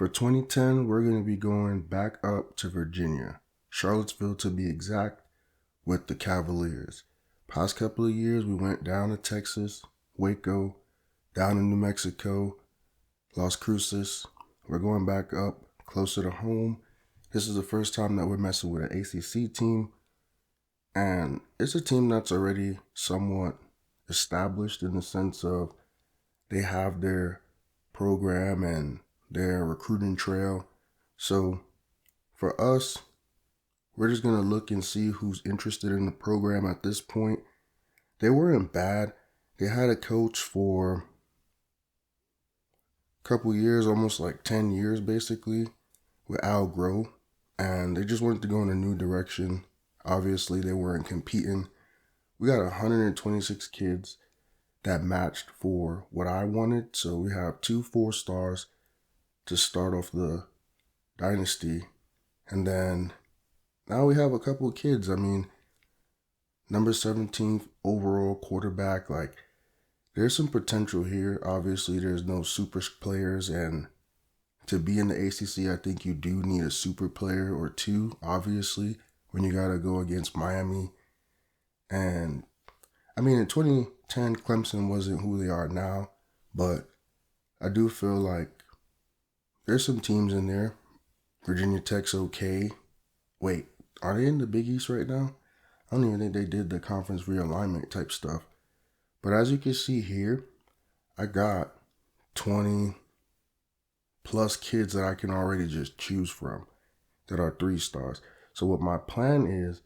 For 2010, we're going to be going back up to Virginia, Charlottesville to be exact, with the Cavaliers. Past couple of years, we went down to Texas, Waco, down in New Mexico, Las Cruces. We're going back up closer to home. This is the first time that we're messing with an ACC team, and it's a team that's already somewhat established in the sense of they have their program and their recruiting trail. So for us, we're just going to look and see who's interested in the program at this point. They weren't bad. They had a coach for a couple years, almost like 10 years basically, with Al Groh, and they just wanted to go in a new direction. Obviously, they weren't competing. We got 126 kids that matched for what I wanted. So we have 2 4-stars to start off the Dynasty. And then now we have a couple of kids. I mean, number 17th overall quarterback. Like, there's some potential here. Obviously, there's no super players. And to be in the ACC, I think you do need a super player or 2, obviously, when you got to go against Miami. And I mean, in 2010, Clemson wasn't who they are now, but I do feel like there's some teams in there. Virginia Tech's okay. Wait, are they in the Big East right now? I don't even think they did the conference realignment type stuff. But as you can see here, I got 20 plus kids that I can already just choose from that are 3-stars. So what my plan is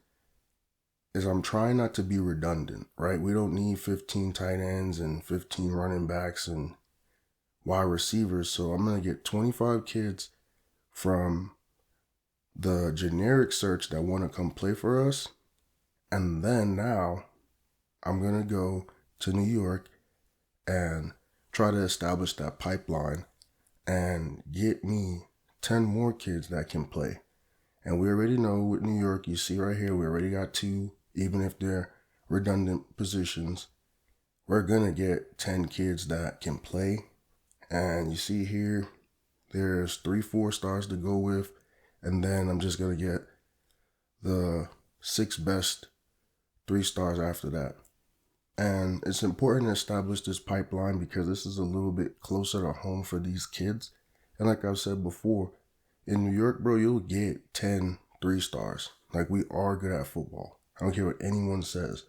I'm trying not to be redundant, right? We don't need 15 tight ends and 15 running backs and wide receivers. So I'm going to get 25 kids from the generic search that want to come play for us. And then now I'm going to go to New York and try to establish that pipeline and get me 10 more kids that can play. And we already know with New York, you see right here, we already got 2, even if they're redundant positions. We're going to get 10 kids that can play. And you see here, there's 3 4-stars to go with. And then I'm just going to get the 6 best 3-stars after that. And it's important to establish this pipeline because this is a little bit closer to home for these kids. And like I've said before, in New York, bro, you'll get 10 3-stars. Like, we are good at football. I don't care what anyone says.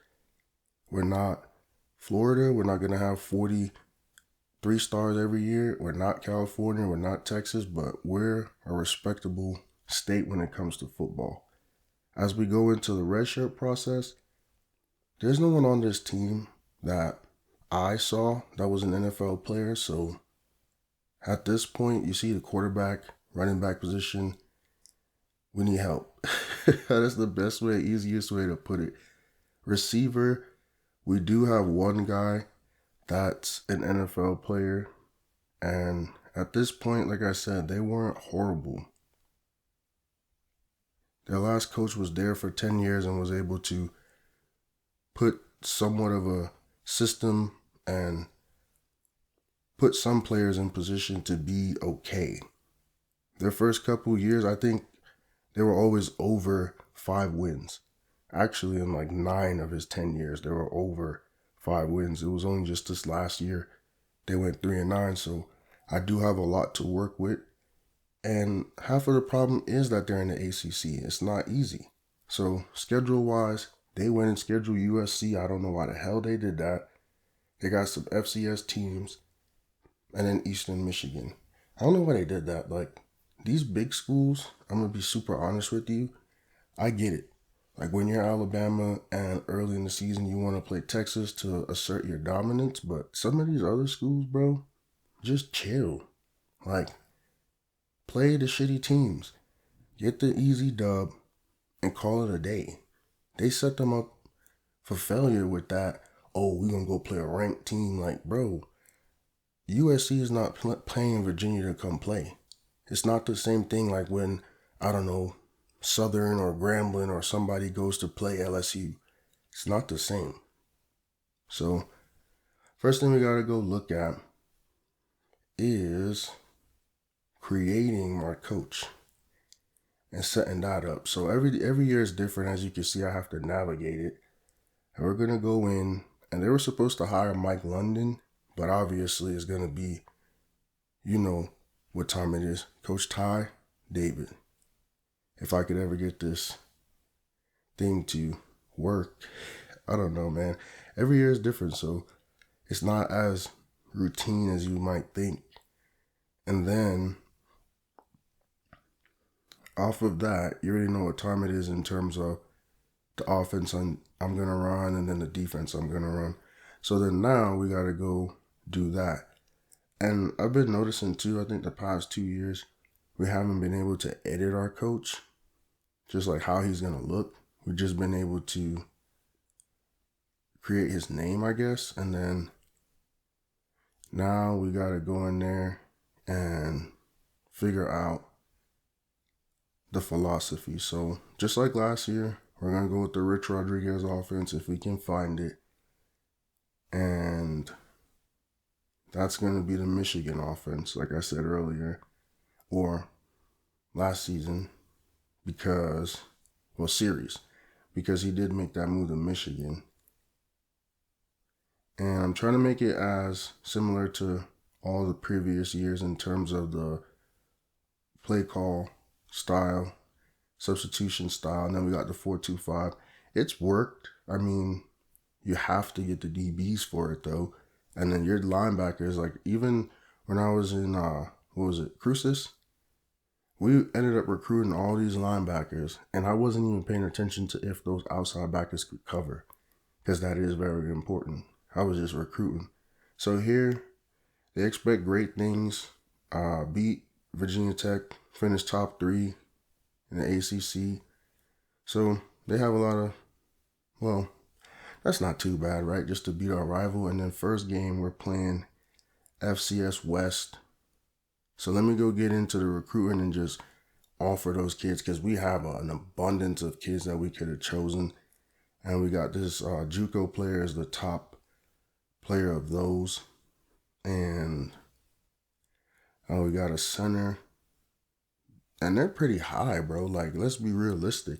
We're not Florida. We're not going to have 40 3-stars every year. We're not California. We're not Texas. But we're a respectable state when it comes to football. As we go into the redshirt process, there's no one on this team that I saw that was an NFL player. So at this point, you see the quarterback, running back position, we need help. That's the best way, easiest way to put it. Receiver, we do have one guy that's an NFL player. And at this point, like I said, they weren't horrible. Their last coach was there for 10 years and was able to put somewhat of a system and put some players in position to be okay. Their first couple years, I think they were always over 5 wins. Actually, in like 9 of his 10 years, they were over 5 wins. It was only just this last year they went 3-9. So I do have a lot to work with. And half of the problem is that they're in the ACC. It's not easy. So schedule-wise, they went and scheduled USC. I don't know why the hell they did that. They got some FCS teams and then Eastern Michigan. I don't know why they did that. Like, these big schools, I'm going to be super honest with you, I get it. Like, when you're Alabama and early in the season you want to play Texas to assert your dominance, but some of these other schools, bro, just chill. Like, play the shitty teams. Get the easy dub and call it a day. They set them up for failure with that, oh, we're going to go play a ranked team. Like, bro, USC is not paying Virginia to come play. It's not the same thing like when, I don't know, Southern or Grambling or somebody goes to play LSU. It's not the same. So, first thing we got to go look at is creating my coach and setting that up. So every year is different. As you can see, I have to navigate it. And we're going to go in, and they were supposed to hire Mike London, but obviously it's going to be, you know what time it is, Coach Ty David. If I could ever get this thing to work, I don't know, man. Every year is different, so it's not as routine as you might think. And then off of that, you already know what time it is in terms of the offense I'm going to run and then the defense I'm going to run. So then now we got to go do that. And I've been noticing too, I think the past 2 years, we haven't been able to edit our coach, just like how he's going to look. We've just been able to create his name, I guess. And then now we got to go in there and figure out the philosophy. So just like last year, we're going to go with the Rich Rodriguez offense if we can find it. And that's going to be the Michigan offense, like I said earlier, or last season, series, because he did make that move to Michigan. And I'm trying to make it as similar to all the previous years in terms of the play call style, substitution style, and then we got the 4-2-5. It's worked. I mean, you have to get the DBs for it though. And then your linebackers, like even when I was in, Cruces, we ended up recruiting all these linebackers, and I wasn't even paying attention to if those outside backers could cover, because that is very important. I was just recruiting. So here, they expect great things. Beat Virginia Tech, finish top 3 in the ACC. So they have a lot of, that's not too bad, right? Just to beat our rival. And then first game, we're playing FCS West. So let me go get into the recruiting and just offer those kids, because we have an abundance of kids that we could have chosen. And we got this JUCO player as the top player of those. And we got a center. And they're pretty high, bro. Like, let's be realistic.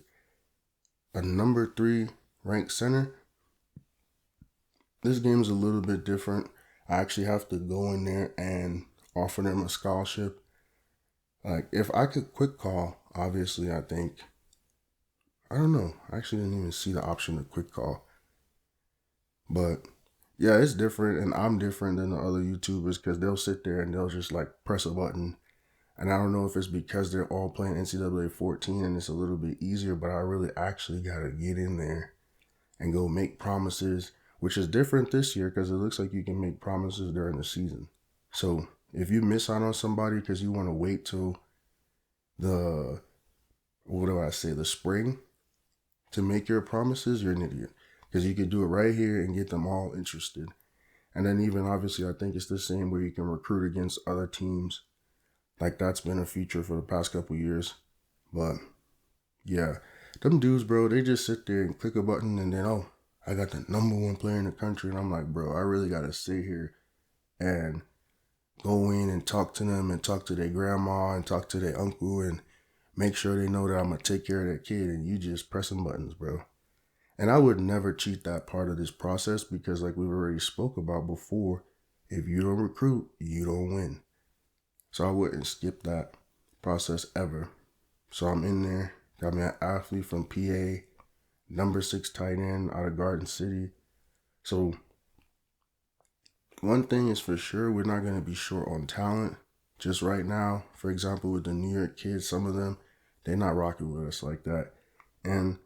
A number 3 ranked center. This game's a little bit different. I actually have to go in there and offer them a scholarship. Like, if I could quick call, obviously, I think, I don't know. I actually didn't even see the option to quick call. But yeah, it's different, and I'm different than the other YouTubers, because they'll sit there and they'll just like press a button. And I don't know if it's because they're all playing NCAA 14 and it's a little bit easier, but I really actually got to get in there and go make promises, which is different this year because it looks like you can make promises during the season. So if you miss out on somebody because you want to wait till the spring to make your promises, you're an idiot, because you could do it right here and get them all interested. And then even obviously I think it's the same where you can recruit against other teams. Like, that's been a feature for the past couple years. But yeah, them dudes, bro, they just sit there and click a button and then, I got the number 1 player in the country. And I'm like, bro, I really got to sit here and go in and talk to them and talk to their grandma and talk to their uncle and make sure they know that I'm going to take care of that kid. And you just pressing buttons, bro. And I would never cheat that part of this process, because like we've already spoke about before, if you don't recruit, you don't win. So I wouldn't skip that process ever. So I'm in there, got me an athlete from PA, number 6 tight end out of Garden City. So one thing is for sure, we're not going to be short on talent. Just right now, for example, with the New York kids, some of them, they're not rocking with us like that. And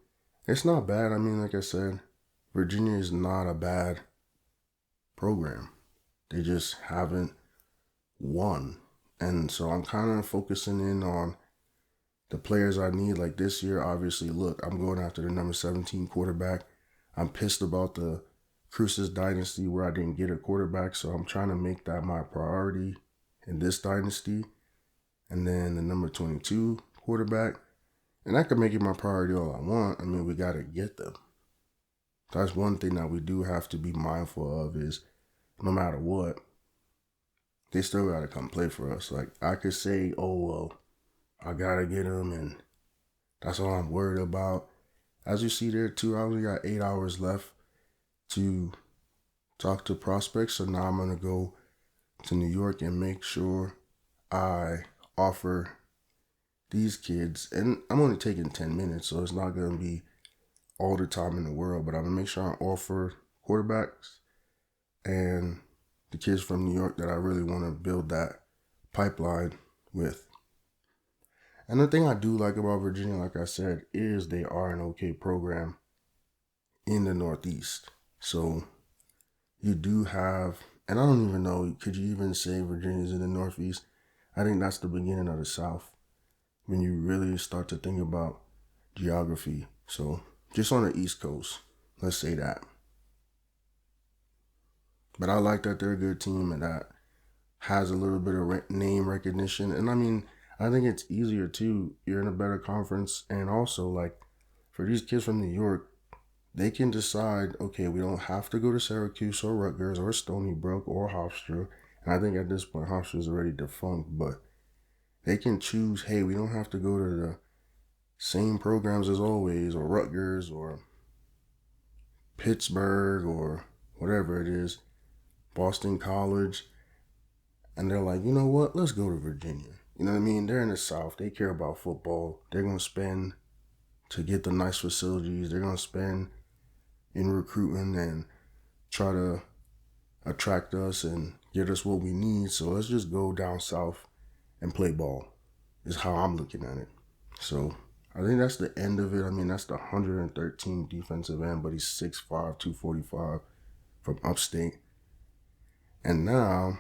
it's not bad. I mean, like I said, Virginia is not a bad program. They just haven't won. And so I'm kind of focusing in on the players I need. Like this year, obviously, look, I'm going after the number 17 quarterback. I'm pissed about the Cruces dynasty where I didn't get a quarterback. So I'm trying to make that my priority in this dynasty. And then the number 22 quarterback. And I can make it my priority all I want. I mean, we got to get them. That's one thing that we do have to be mindful of, is no matter what, they still gotta come play for us. Like, I could say, oh well, I gotta get them, and that's all I'm worried about. As you see there too, I only got 8 hours left to talk to prospects. So now I'm gonna go to New York and make sure I offer these kids, and I'm only taking 10 minutes, so it's not gonna be all the time in the world, but I'm gonna make sure I offer quarterbacks and the kids from New York that I really want to build that pipeline with. And the thing I do like about Virginia, like I said, is they are an okay program in the Northeast. So you do have, and I don't even know, could you even say Virginia's in the Northeast? I think that's the beginning of the South when you really start to think about geography. So just on the East Coast, let's say that. But I like that they're a good team and that has a little bit of name recognition. And I mean, I think it's easier too. You're in a better conference. And also, like, for these kids from New York, they can decide, okay, we don't have to go to Syracuse or Rutgers or Stony Brook or Hofstra. And I think at this point, Hofstra is already defunct, but they can choose, hey, we don't have to go to the same programs as always, or Rutgers or Pittsburgh or whatever it is, Boston College. And they're like, you know what? Let's go to Virginia. You know what I mean? They're in the South. They care about football. They're going to spend to get the nice facilities. They're going to spend in recruiting and try to attract us and get us what we need. So let's just go down south and play ball is how I'm looking at it. So I think that's the end of it. I mean, that's the 113 defensive end, but he's 6'5", 245 from upstate. And now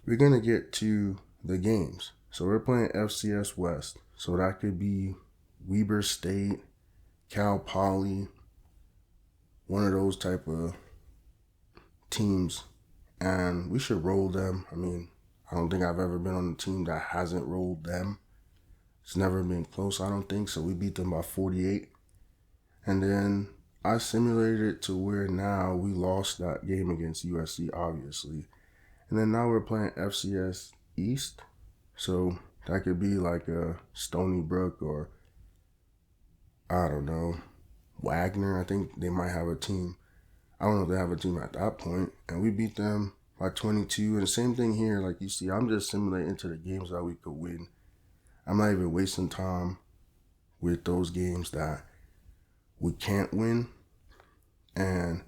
we're going to get to the games. So we're playing FCS West. So that could be Weber State, Cal Poly, one of those type of teams. And we should roll them. I mean, I don't think I've ever been on a team that hasn't rolled them. It's never been close, I don't think. So we beat them by 48. And then I simulated it to where now we lost that game against USC, obviously. And then now we're playing FCS East. So that could be like a Stony Brook or, I don't know, Wagner. I think they might have a team. I don't know if they have a team at that point. And we beat them by 22. And the same thing here. Like you see, I'm just simulating to the games that we could win. I'm not even wasting time with those games that we can't win. And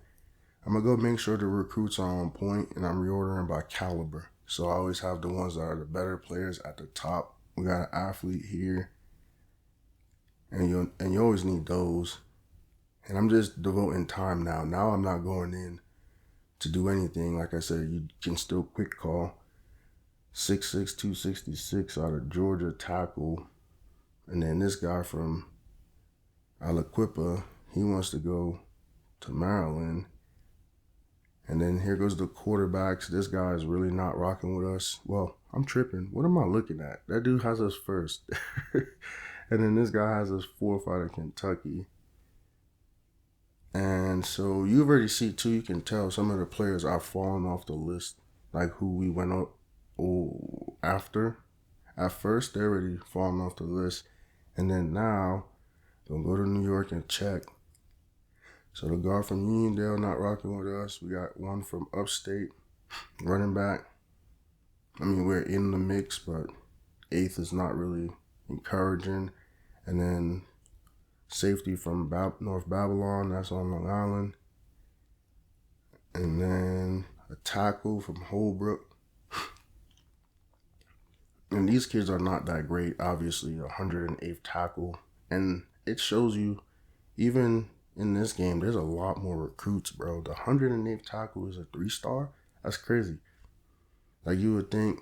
I'm going to go make sure the recruits are on point, and I'm reordering by caliber. So I always have the ones that are the better players at the top. We got an athlete here, and you always need those. And I'm just devoting time now. Now I'm not going in to do anything. Like I said, you can still quick call. 6'6", 266 out of Georgia tackle. And then this guy from Aliquippa, he wants to go to Maryland. And then here goes the quarterbacks. This guy is really not rocking with us. Well, I'm tripping. What am I looking at? That dude has us first. And then this guy has us fourth out of Kentucky. And so you already see, too, you can tell some of the players are falling off the list, like who we went up after. At first, they're already falling off the list. And then now, they'll go to New York and check. So the guard from Uniondale not rocking with us. We got one from upstate, running back. I mean, we're in the mix, but 8th is not really encouraging. And then safety from North Babylon, that's on Long Island. And then a tackle from Holbrook. And these kids are not that great, obviously, 108th tackle. And it shows you, even in this game, there's a lot more recruits, bro. The 108th tackle is a 3-star? That's crazy. Like, you would think,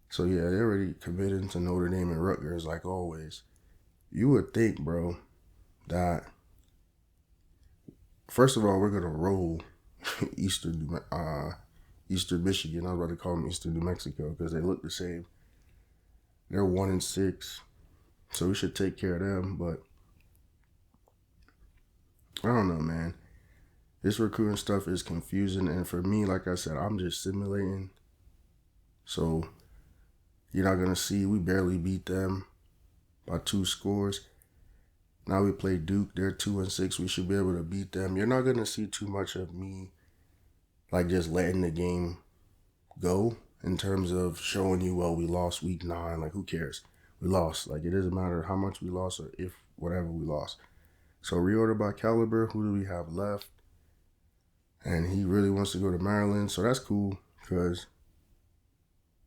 so yeah, they're already committed to Notre Dame and Rutgers, like always. You would think, bro, that, first of all, we're going to roll Eastern Michigan. I was about to call them Eastern New Mexico because they look the same. They're 1-6, so we should take care of them. But I don't know, man. This recruiting stuff is confusing, and for me, like I said, I'm just simulating So you're not going to see, we barely beat them by 2 scores. Now we play Duke. They're 2-6. We should be able to beat them. You're not going to see too much of me like just letting the game go in terms of showing you, well, we lost week 9. Like, who cares? We lost. Like, it doesn't matter how much we lost or if whatever we lost. So reorder by caliber. Who do we have left? And he really wants to go to Maryland. So that's cool because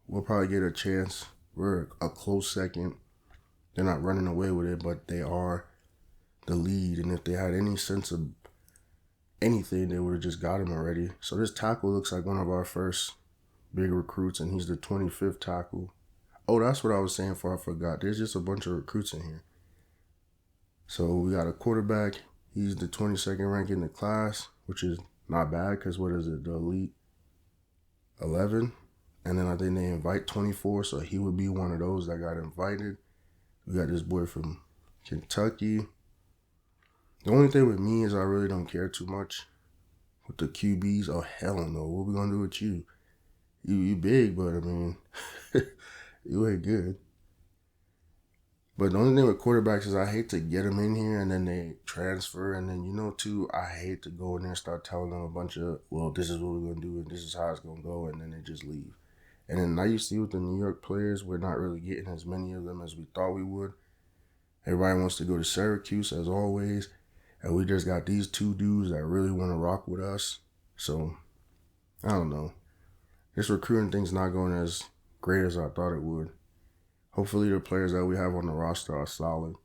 we'll probably get a chance. We're a close second. They're not running away with it, but they are the lead. And if they had any sense of anything, they would have just got him already. So this tackle looks like one of our first big recruits, and he's the 25th tackle. Oh, that's what I was saying before I forgot. There's just a bunch of recruits in here. So we got a quarterback. He's the 22nd rank in the class, which is not bad because what is it, the Elite 11? And then I think they invite 24, so he would be one of those that got invited. We got this boy from Kentucky. The only thing with me is I really don't care too much with the QBs. Oh, hell no. What we going to do with you? You big, but I mean, you ain't good. But the only thing with quarterbacks is I hate to get them in here and then they transfer. And then, too, I hate to go in there and start telling them a bunch of, well, this is what we're going to do and this is how it's going to go. And then they just leave. And then now you see with the New York players, we're not really getting as many of them as we thought we would. Everybody wants to go to Syracuse as always. And we just got these 2 dudes that really want to rock with us. So, I don't know. This recruiting thing's not going as great as I thought it would. Hopefully the players that we have on the roster are solid.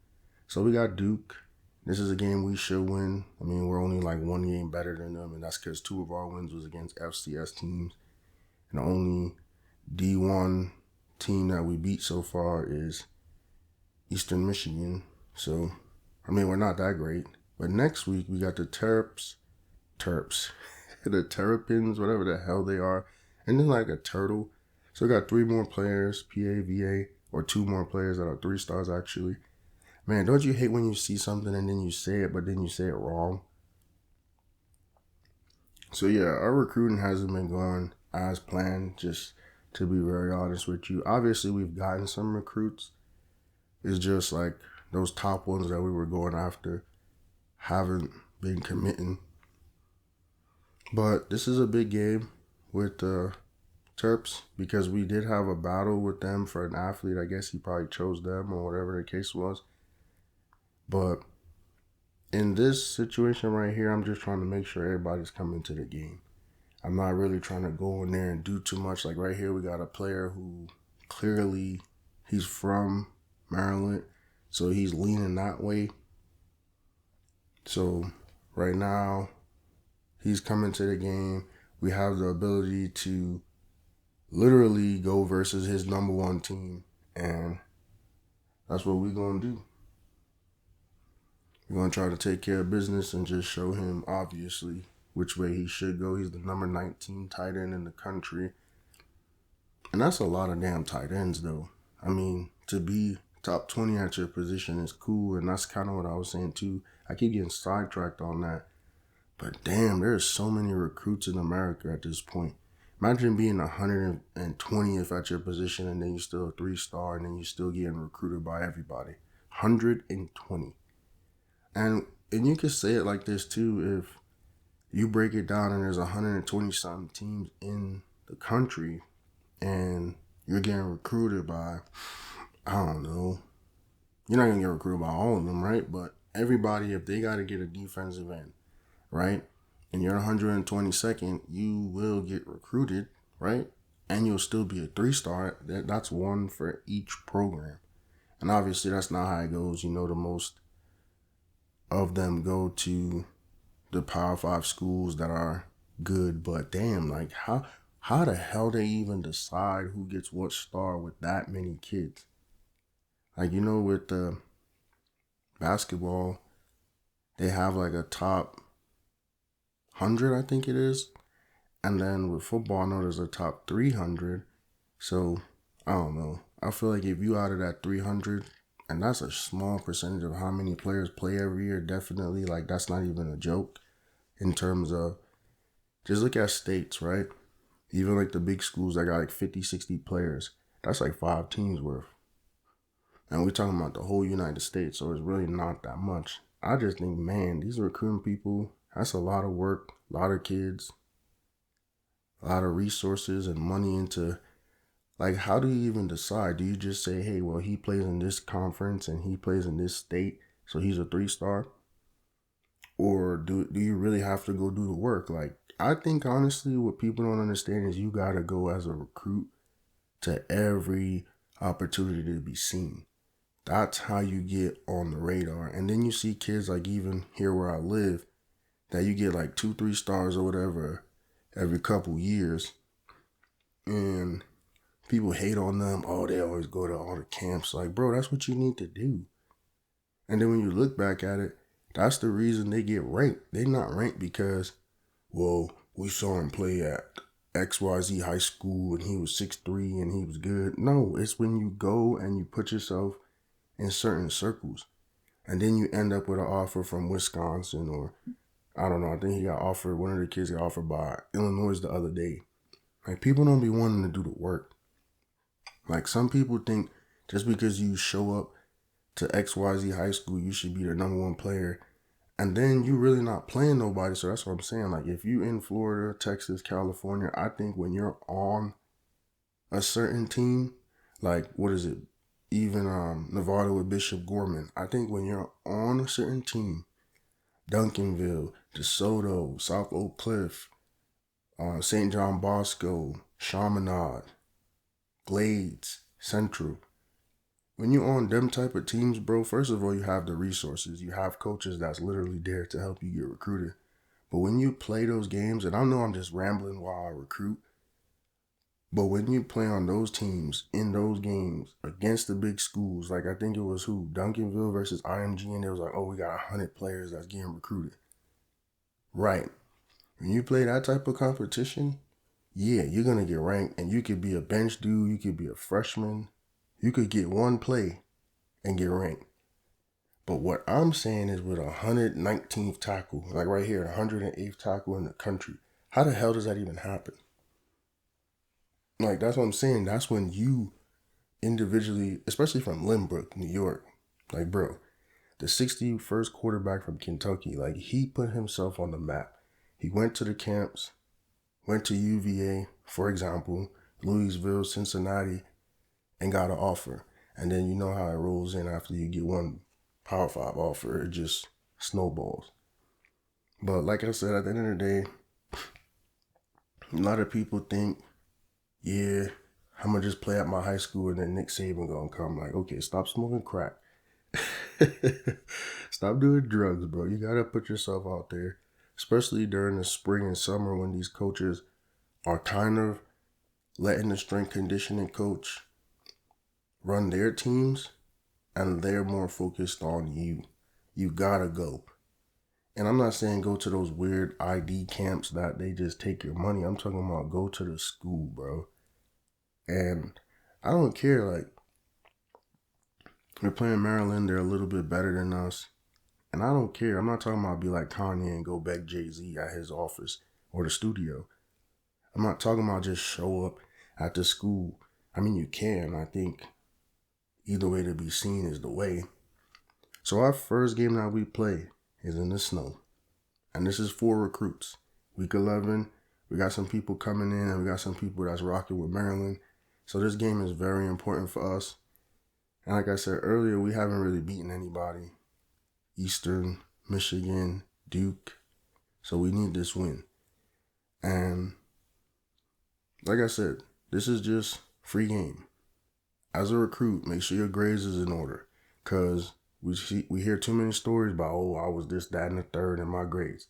So we got Duke. This is a game we should win. I mean, we're only like 1 game better than them, and that's because 2 of our wins was against FCS teams. And the only D1 team that we beat so far is Eastern Michigan. So, I mean, we're not that great. But next week, we got the Terps, the Terrapins, whatever the hell they are. And then like a turtle. So we got 3 more players, PAVA, or 2 more players that are 3 stars actually. Man, don't you hate when you see something and then you say it, but then you say it wrong? So yeah, our recruiting hasn't been going as planned, just to be very honest with you. Obviously, we've gotten some recruits. It's just like those top ones that we were going after haven't been committing. But this is a big game with the Terps because we did have a battle with them for an athlete. I guess he probably chose them or whatever the case was. But in this situation right here, I'm just trying to make sure everybody's coming to the game. I'm not really trying to go in there and do too much. Like right here, we got a player who clearly he's from Maryland, so he's leaning that way. So right now, he's coming to the game. We have the ability to literally go versus his number 1 team, and that's what we're going to do. We're going to try to take care of business and just show him, obviously, which way he should go. He's the number 19 tight end in the country. And that's a lot of damn tight ends, though. I mean, to be top 20 at your position is cool, and that's kind of what I was saying, too. I keep getting sidetracked on that. But damn, there's so many recruits in America at this point. Imagine being 120th at your position and then you're still a 3-star and then you're still getting recruited by everybody. 120. And you can say it like this too, if you break it down and there's 120-something teams in the country and you're getting recruited by, I don't know, you're not going to get recruited by all of them, right? But everybody, if they got to get a defensive end, right? And you're 122nd, you will get recruited, right? And you'll still be a 3-star. That's 1 for each program. And obviously that's not how it goes. The most of them go to the Power 5 schools that are good. But damn, like how the hell they even decide who gets what star with that many kids? Like, with the basketball, they have like a top 100, I think it is. And then with football, I know there's a top 300. So, I don't know. I feel like if you out of that 300, and that's a small percentage of how many players play every year, definitely, like, that's not even a joke in terms of, just look at states, right? Even like the big schools that got like 50, 60 players, that's like 5 teams worth. And we're talking about the whole United States, so it's really not that much. I just think, man, these recruiting people, that's a lot of work, a lot of kids, a lot of resources and money into, like, how do you even decide? Do you just say, hey, well, he plays in this conference and he plays in this state, so he's a 3-star? Or do you really have to go do the work? Like, I think honestly, what people don't understand is you gotta go as a recruit to every opportunity to be seen. That's how you get on the radar. And then you see kids like even here where I live that you get like 2, 3 stars or whatever every couple years. And people hate on them. Oh, they always go to all the camps. Like, bro, that's what you need to do. And then when you look back at it, that's the reason they get ranked. They're not ranked because, well, we saw him play at XYZ high school and he was 6'3" and he was good. No, it's when you go and you put yourself in certain circles. And then you end up with an offer from Wisconsin or, I don't know, I think he got offered, one of the kids got offered by Illinois the other day. Like, people don't be wanting to do the work. Like, some people think just because you show up to XYZ high school, you should be the number 1 player. And then you really not playing nobody. So that's what I'm saying. Like, if you in Florida, Texas, California, I think when you're on a certain team, like, what is it? Even Nevada with Bishop Gorman. I think when you're on a certain team, Duncanville, DeSoto, South Oak Cliff, St. John Bosco, Chaminade, Glades, Central. When you're on them type of teams, bro, first of all, you have the resources. You have coaches that's literally there to help you get recruited. But when you play those games, and I know I'm just rambling while I recruit, but when you play on those teams, in those games, against the big schools, like I think it was Duncanville versus IMG, and it was like, oh, we got 100 players that's getting recruited. Right. When you play that type of competition, yeah, you're going to get ranked, and you could be a bench dude, you could be a freshman, you could get one play and get ranked. But what I'm saying is with 119th tackle, like right here, 108th tackle in the country, how the hell does that even happen? Like, that's what I'm saying. That's when you individually, especially from Lynbrook, New York, like, bro, the 61st quarterback from Kentucky, like, he put himself on the map. He went to the camps, went to UVA, for example, Louisville, Cincinnati, and got an offer. And then you know how it rolls in after you get one Power 5 offer. It just snowballs. But like I said, at the end of the day, a lot of people think, yeah, I'm going to just play at my high school and then Nick Saban going to come. Like, okay, stop smoking crack. Stop doing drugs, bro. You got to put yourself out there, especially during the spring and summer when these coaches are kind of letting the strength conditioning coach run their teams and they're more focused on you. You got to go. And I'm not saying go to those weird ID camps that they just take your money. I'm talking about go to the school, bro. And I don't care, like, we're playing Maryland, they're a little bit better than us. And I don't care. I'm not talking about be like Kanye and go beg Jay-Z at his office or the studio. I'm not talking about just show up at the school. I mean, you can. I think either way to be seen is the way. So our first game that we play is in the snow. And this is 4 recruits. Week 11, we got some people coming in and we got some people that's rocking with Maryland. So this game is very important for us. And like I said earlier, we haven't really beaten anybody. Eastern, Michigan, Duke. So we need this win. And like I said, this is just free game. As a recruit, make sure your grades is in order. Because we hear too many stories about, oh, I was this, that, and the third in my grades.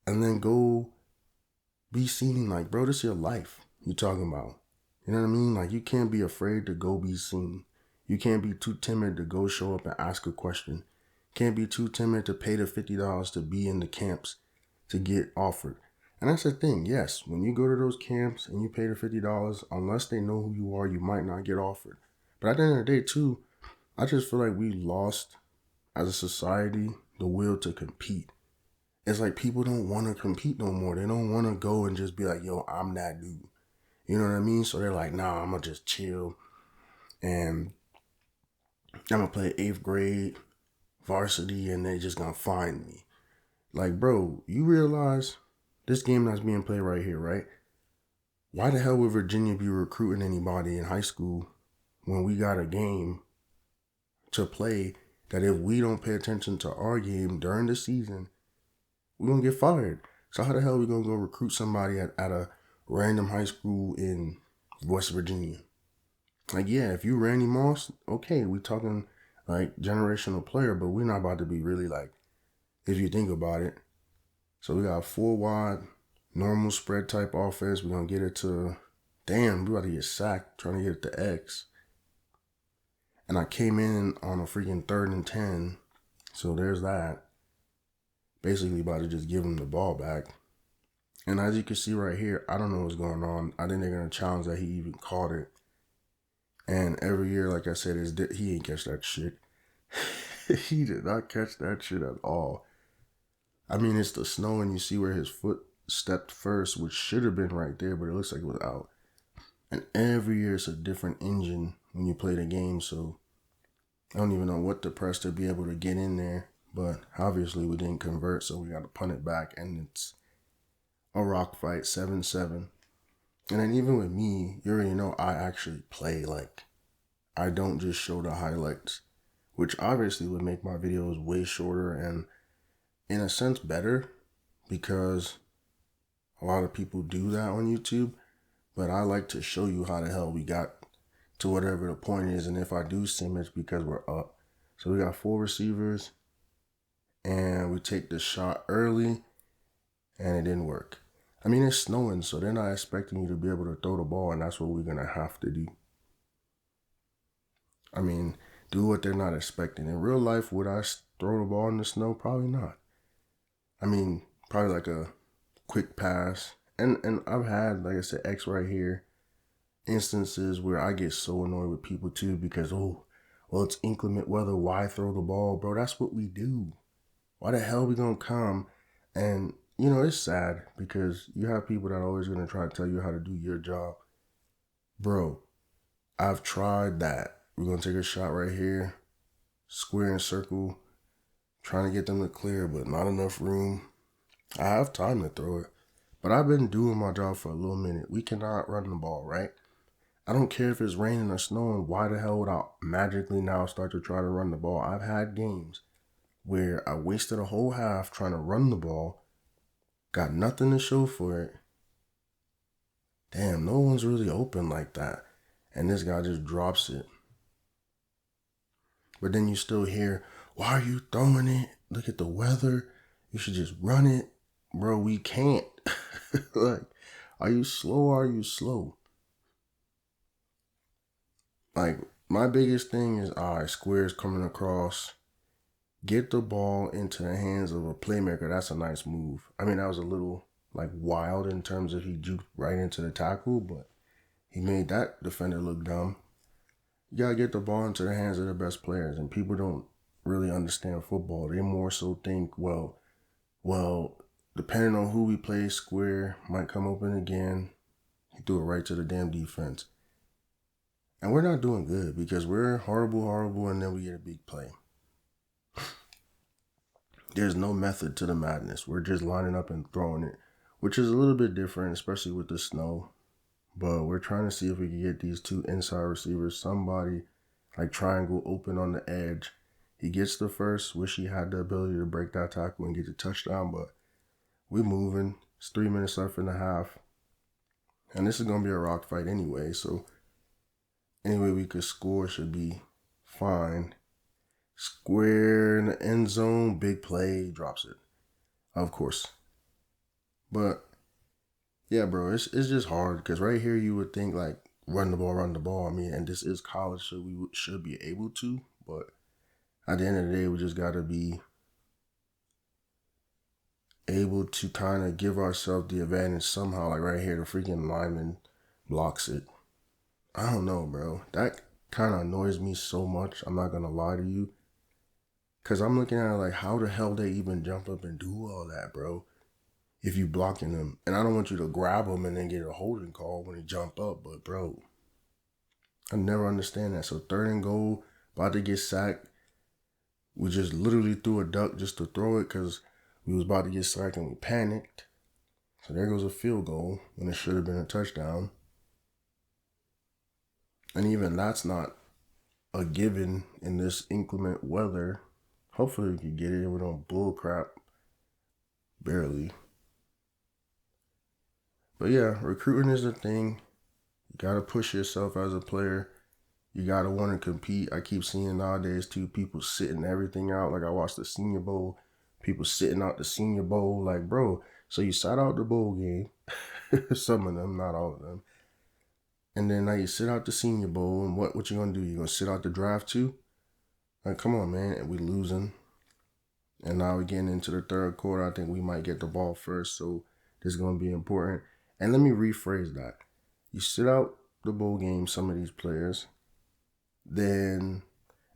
And then go be seen. Like, bro, this is your life you talking about. You know what I mean? Like, you can't be afraid to go be seen. You can't be too timid to go show up and ask a question. Can't be too timid to pay the $50 to be in the camps to get offered. And that's the thing. Yes, when you go to those camps and you pay the $50, unless they know who you are, you might not get offered. But at the end of the day, too, I just feel like we lost, as a society, the will to compete. it's like people don't want to compete no more. They don't want to go and just be like, yo, I'm that dude. You know what I mean? So they're like, nah, I'm going to just chill and I'm going to play 8th grade varsity and they just going to find me. Like, bro, you realize this game that's being played right here, right? Why the hell would Virginia be recruiting anybody in high school when we got a game to play that if we don't pay attention to our game during the season, we're going to get fired? So how the hell are we going to go recruit somebody at a random high school in West Virginia? Like, yeah, if you Randy Moss, okay, we talking like generational player, but we're not about to be really like, if you think about it. So we got 4 wide, normal spread type offense. We're going to get it to, damn, we about to get sacked trying to get it to X. And I came in on a freaking 3rd and 10. So there's that. Basically about to just give him the ball back. And as you can see right here, I don't know what's going on. I think they're going to challenge that he even caught it. And every year, like I said, he ain't catch that shit. He did not catch that shit at all. I mean, it's the snow and you see where his foot stepped first, which should have been right there, but it looks like it was out. And every year it's a different engine when you play the game, so I don't even know what to press to be able to get in there. But obviously we didn't convert, so we got to punt it back, and it's a rock fight, 7-7. And then even with me, you already know I actually play. Like, I don't just show the highlights, which obviously would make my videos way shorter and in a sense better, because a lot of people do that on YouTube. But I like to show you how the hell we got to whatever the point is. And if I do sim, it's because we're up. So we got 4 receivers and we take the shot early and it didn't work. I mean, it's snowing, so they're not expecting you to be able to throw the ball, and that's what we're going to have to do. I mean, do what they're not expecting. In real life, would I throw the ball in the snow? Probably not. I mean, probably like a quick pass. And I've had, like I said, X right here, instances where I get so annoyed with people too because, oh, well, it's inclement weather. Why throw the ball? Bro, that's what we do. Why the hell we gonna come? And, you know, it's sad because you have people that are always gonna try to tell you how to do your job. Bro, I've tried that. We're gonna take a shot right here, square and circle, trying to get them to clear, but not enough room. I have time to throw it, but I've been doing my job for a little minute. We cannot run the ball, right? I don't care if it's raining or snowing. Why the hell would I magically now start to try to run the ball? I've had games where I wasted a whole half trying to run the ball, got nothing to show for it. Damn, no one's really open like that. And this guy just drops it. But then you still hear, why are you throwing it? Look at the weather. You should just run it. Bro, we can't. Like, are you slow or are you slow? Like, my biggest thing is, all right, squares coming across. Get the ball into the hands of a playmaker. That's a nice move. I mean, that was a little, like, wild in terms of he juked right into the tackle, but he made that defender look dumb. You got to get the ball into the hands of the best players, and people don't really understand football. They more so think, well, depending on who we play, square might come open again. He threw it right to the damn defense. And we're not doing good because we're horrible, and then we get a big play. There's no method to the madness. We're just lining up and throwing it, which is a little bit different, especially with the snow. But we're trying to see if we can get these 2 inside receivers, somebody like triangle open on the edge. He gets the first. Wish he had the ability to break that tackle and get the touchdown, but we're moving. It's 3 minutes left in the half. And this is going to be a rock fight anyway, so any way we could score should be fine. Square in the end zone, big play, drops it. Of course. But yeah, bro, it's just hard because right here you would think like run the ball. I mean, and this is college, so we should be able to. But at the end of the day, we just got to be able to kind of give ourselves the advantage somehow. Like right here, the freaking lineman blocks it. I don't know, bro. That kind of annoys me so much. I'm not going to lie to you. Because I'm looking at it like, how the hell they even jump up and do all that, bro? If you blocking them. And I don't want you to grab them and then get a holding call when they jump up. But, bro, I never understand that. So 3rd and goal, about to get sacked. We just literally threw a duck just to throw it because we was about to get sacked and we panicked. So there goes a field goal when it should have been a touchdown. And even that's not a given in this inclement weather. Hopefully we can get it with no bull crap. Barely. But yeah, recruiting is the thing. You gotta push yourself as a player. You gotta want to compete. I keep seeing nowadays too, people sitting everything out. Like I watched the Senior Bowl, people sitting out the Senior Bowl. Like, bro, so you sat out the bowl game. Some of them, not all of them. And then now you sit out the Senior Bowl, and what you gonna do? You gonna sit out the draft too? Like, come on, man. And we losing. And now we're getting into the 3rd quarter. I think we might get the ball first, so this is gonna be important. And let me rephrase that. You sit out the bowl game, some of these players, then,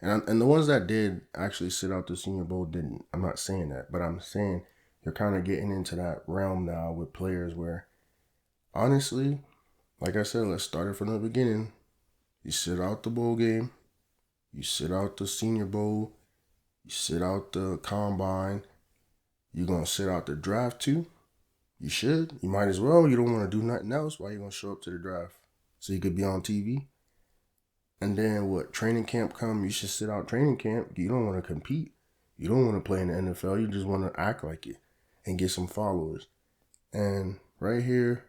and the ones that did actually sit out the Senior Bowl didn't. I'm not saying that, but I'm saying you're kind of getting into that realm now with players where, honestly, like I said, let's start it from the beginning. You sit out the bowl game, you sit out the Senior Bowl, you sit out the combine, you're going to sit out the draft too. You should. You might as well. You don't want to do nothing else. Why you going to show up to the draft? So you could be on TV? And then what? Training camp come, you should sit out training camp. You don't want to compete. You don't want to play in the NFL. You just want to act like it and get some followers. And right here,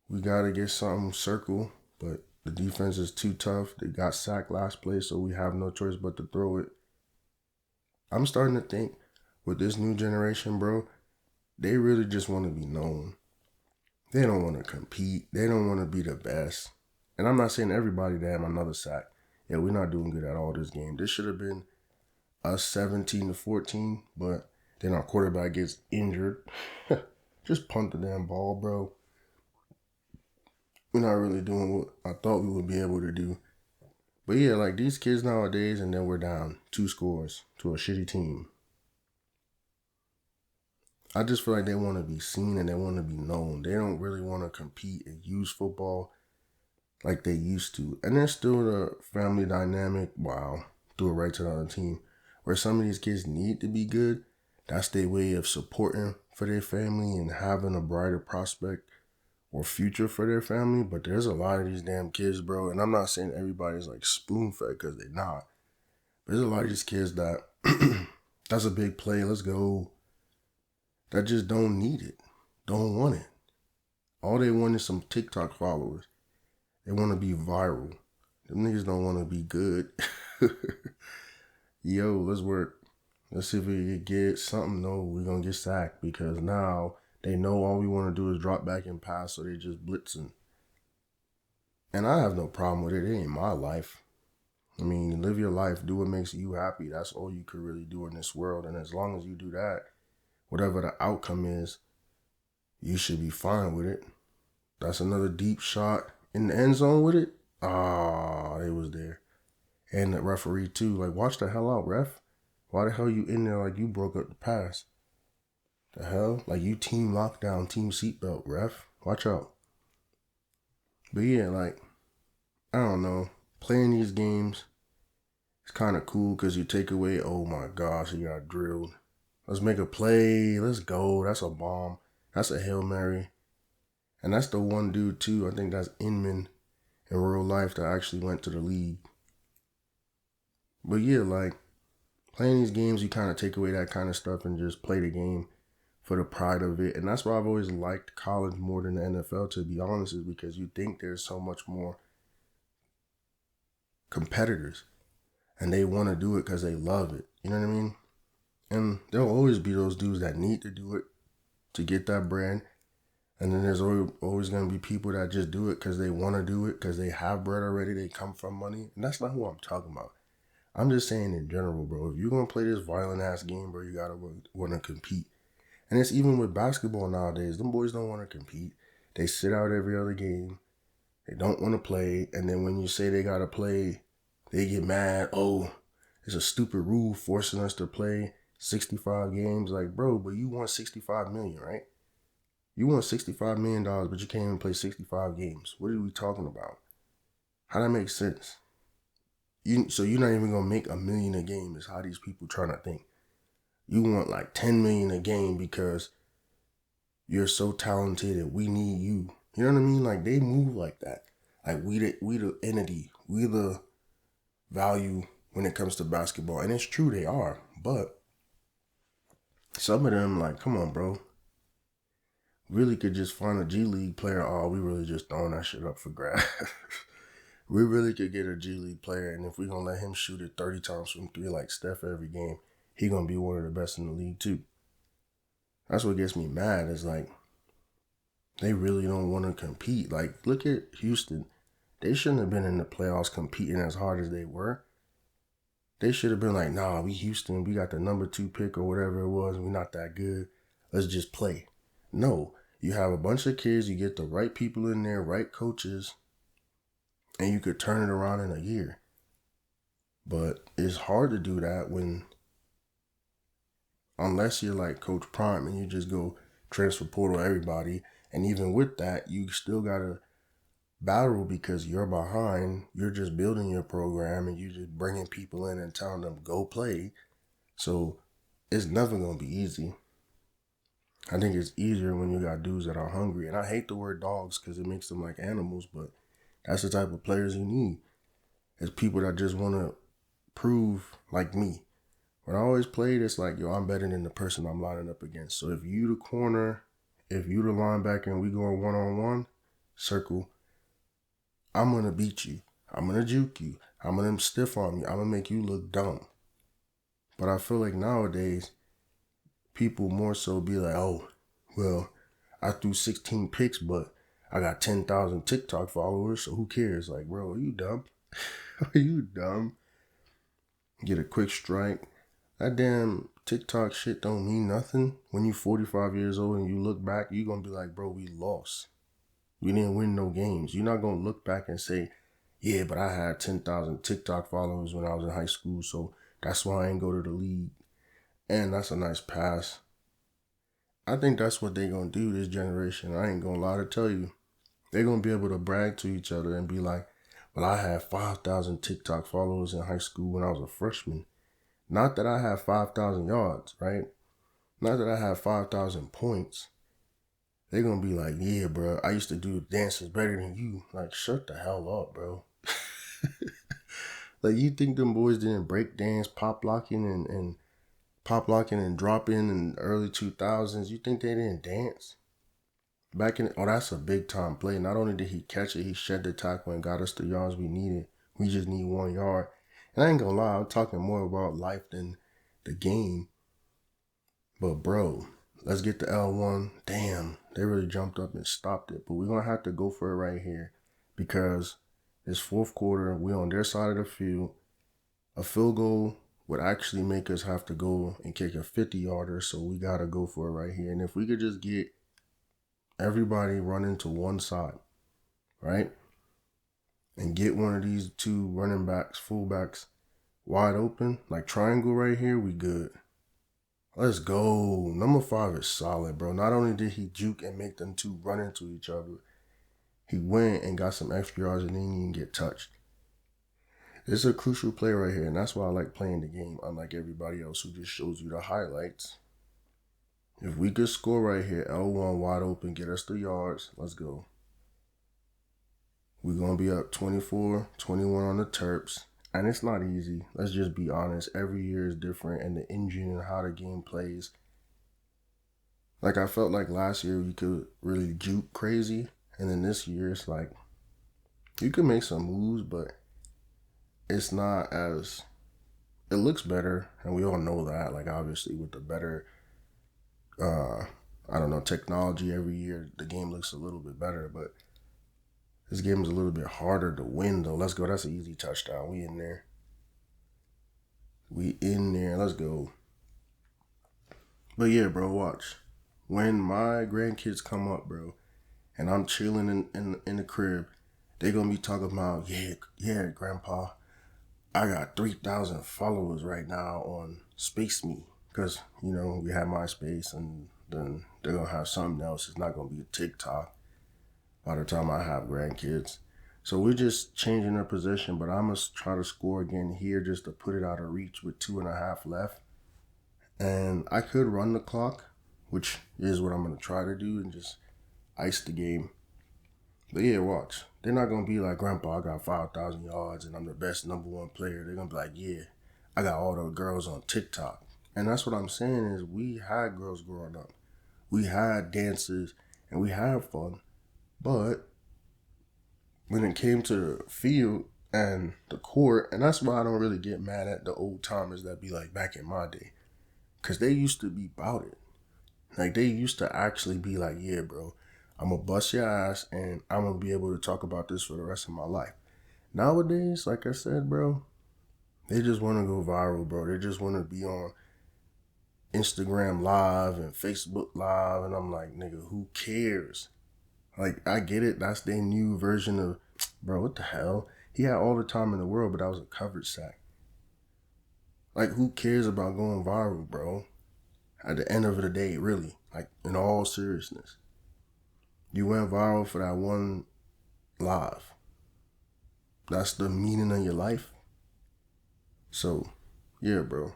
we got to get something circle, but the defense is too tough. They got sacked last play, so we have no choice but to throw it. I'm starting to think with this new generation, bro, they really just want to be known. They don't want to compete. They don't want to be the best. And I'm not saying everybody to have another sack. Yeah, we're not doing good at all this game. This should have been us 17-14, but then our quarterback gets injured. Just punt the damn ball, bro. We're not really doing what I thought we would be able to do. But yeah, like these kids nowadays, and then we're down 2 scores to a shitty team. I just feel like they want to be seen and they want to be known. They don't really want to compete and use football like they used to. And there's still the family dynamic, threw it right to the other team, where some of these kids need to be good. That's their way of supporting for their family and having a brighter prospect or future for their family. But there's a lot of these damn kids, bro. And I'm not saying everybody's like spoon-fed because they're not. But there's a lot of these kids that, that's a big play, let's go, that just don't need it, don't want it. All they want is some TikTok followers. They want to be viral. Them niggas don't want to be good. Yo, let's work. Let's see if we can get something. No, we're going to get sacked because now they know all we want to do is drop back and pass, so they just blitzing. And I have no problem with it. It ain't my life. I mean, live your life. Do what makes you happy. That's all you could really do in this world. And as long as you do that, whatever the outcome is, you should be fine with it. That's another deep shot in the end zone with it. It was there. And the referee too. Like, watch the hell out, ref. Why the hell you in there like you broke up the pass? The hell? Like you team lockdown, team seatbelt, ref. Watch out. But yeah, like, I don't know. Playing these games, it's kind of cool because you take away, oh my gosh, you got drilled. Let's make a play. Let's go. That's a bomb. That's a Hail Mary. And that's the one dude, too. I think that's Inman in real life that actually went to the league. But yeah, like, playing these games, you kind of take away that kind of stuff and just play the game for the pride of it. And that's why I've always liked college more than the NFL, to be honest, is because you think there's so much more competitors. And they want to do it because they love it. You know what I mean? And there'll always be those dudes that need to do it to get that brand. And then there's always going to be people that just do it because they want to do it, because they have bread already, they come from money. And that's not who I'm talking about. I'm just saying in general, bro, if you're going to play this violent-ass game, bro, you got to want to compete. And it's even with basketball nowadays. Them boys don't want to compete. They sit out every other game. They don't want to play. And then when you say they got to play, they get mad. Oh, it's a stupid rule forcing us to play 65 games. Like, bro, but you want 65 million, right? You want $65 million, but you can't even play 65 games. What are we talking about? How that makes sense? So you're not even gonna make $1 million a game is how these people trying to think. You want like 10 million a game because you're so talented and we need you. You know what I mean? Like they move like that. Like we the entity, we the value when it comes to basketball. And it's true they are. But some of them, like, come on, bro. Really could just find a G League player. Oh, we really just throwing that shit up for grabs. We really could get a G League player, and if we're going to let him shoot it 30 times from three like Steph every game, he going to be one of the best in the league too. That's what gets me mad is like, they really don't want to compete. Like, look at Houston. They shouldn't have been in the playoffs competing as hard as they were. They should have been like, nah, we Houston, we got the number 2 pick or whatever it was, and we're not that good. Let's just play. No, you have a bunch of kids, you get the right people in there, right coaches, and you could turn it around in a year. But it's hard to do that unless you're like Coach Prime and you just go transfer portal everybody. And even with that, you still got to battle because you're behind. You're just building your program and you're just bringing people in and telling them, go play. So it's never going to be easy. I think it's easier when you got dudes that are hungry. And I hate the word dogs because it makes them like animals, but that's the type of players you need. It's people that just want to prove like me. When I always played, it's like, yo, I'm better than the person I'm lining up against. So if you the corner, if you the linebacker and we going one-on-one, circle, I'm going to beat you. I'm going to juke you. I'm going to stiff arm you. I'm going to make you look dumb. But I feel like nowadays, people more so be like, oh, well, I threw 16 picks, but I got 10,000 TikTok followers, so who cares? Like, bro, are you dumb? Are you dumb? Get a quick strike. That damn TikTok shit don't mean nothing. When you 45 years old and you look back, you going to be like, bro, we lost. We didn't win no games. You're not going to look back and say, yeah, but I had 10,000 TikTok followers when I was in high school, so that's why I ain't go to the league. And that's a nice pass. I think that's what they going to do this generation. I ain't going to lie to tell you. They're going to be able to brag to each other and be like, well, I had 5,000 TikTok followers in high school when I was a freshman. Not that I have 5,000 yards, right? Not that I have 5,000 points. They're going to be like, yeah, bro, I used to do dances better than you. Like, shut the hell up, bro. Like, you think them boys didn't break dance, pop locking and pop locking and drop in the early 2000s? You think they didn't dance? That's a big time play. Not only did he catch it, he shed the tackle and got us the yards we needed. We just need 1 yard. And I ain't gonna lie, I'm talking more about life than the game. But bro, let's get the L1. Damn, they really jumped up and stopped it. But we're gonna have to go for it right here because it's fourth quarter. We on their side of the field. A field goal would actually make us have to go and kick a 50-yarder. So we gotta go for it right here. And if we could just get everybody running to one side, right? And get one of these 2 running backs, fullbacks, wide open, like triangle right here, we good. Let's go. Number 5 is solid, bro. Not only did he juke and make them 2 run into each other, he went and got some extra yards and didn't even get touched. It's a crucial play right here, and that's why I like playing the game, unlike everybody else who just shows you the highlights. If we could score right here, L1 wide open, get us the yards, let's go. We're going to be up 24-21 on the Terps. And it's not easy. Let's just be honest. Every year is different, and the engine and how the game plays. Like, I felt like last year we could really juke crazy. And then this year, it's like, you can make some moves, but it's not as... It looks better, and we all know that. Like, obviously, with the better, technology every year, the game looks a little bit better, but this game is a little bit harder to win, though. Let's go. That's an easy touchdown. We in there. Let's go. But yeah, bro, watch. When my grandkids come up, bro, and I'm chilling in the crib, they gonna be talking about, yeah, grandpa, I got 3,000 followers right now on Space Me because, you know, we have MySpace and then they're going to have something else. It's not going to be a TikTok by the time I have grandkids. So we're just changing their position, but I'm going to try to score again here just to put it out of reach with 2.5 left. And I could run the clock, which is what I'm going to try to do, and just ice the game. But yeah, watch. They're not going to be like, Grandpa, I got 5,000 yards and I'm the best number one player. They're going to be like, yeah, I got all the girls on TikTok. And that's what I'm saying is we had girls growing up. We had dances and we had fun. But when it came to the field and the court, and that's why I don't really get mad at the old timers that be like back in my day. Because they used to be about it. Like, they used to actually be like, yeah, bro, I'm going to bust your ass and I'm going to be able to talk about this for the rest of my life. Nowadays, like I said, bro, they just want to go viral, bro. They just want to be on Instagram Live and Facebook Live. And I'm like, nigga, who cares? Like, I get it. That's their new version of, bro, what the hell? He had all the time in the world, but that was a coverage sack. Like, who cares about going viral, bro? At the end of the day, really. Like, in all seriousness. You went viral for that one live. That's the meaning of your life. So, yeah, bro.